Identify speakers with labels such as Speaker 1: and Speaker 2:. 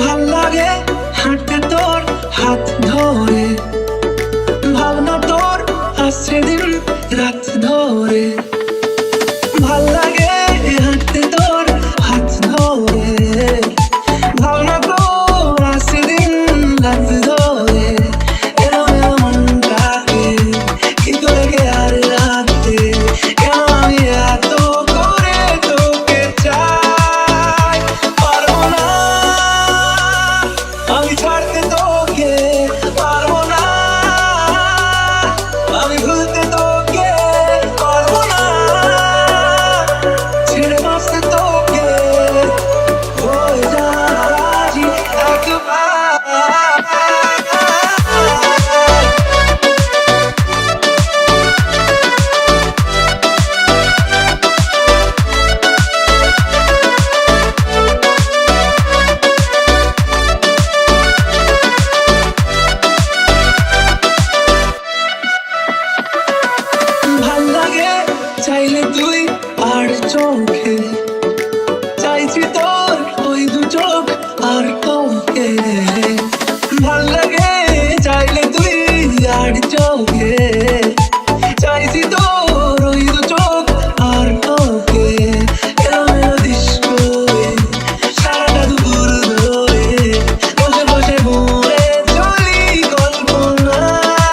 Speaker 1: ভাল লাগে হাঁটতে তোর হাত ধরে, ভাবনা তোর আসছে দিন রাত ধরে। ভাল লাগে হাঁটতে তোর হাত ধরে, ভাবনা তোর আসছে দিন রাত ধরে। এলো এলো মনটাকে কি করে গে আর রাতে, কেন আমি এত করে তোকে চাই। পারবো না আমি ছাড়তে তোকে, পারবো না আমি ভুলতে তোকে, পারবো না ছেড়ে বাঁচতে তোকে। হয়ে যা রাজি একবার। ভাল লাগে চাইলে তুই আর চোখ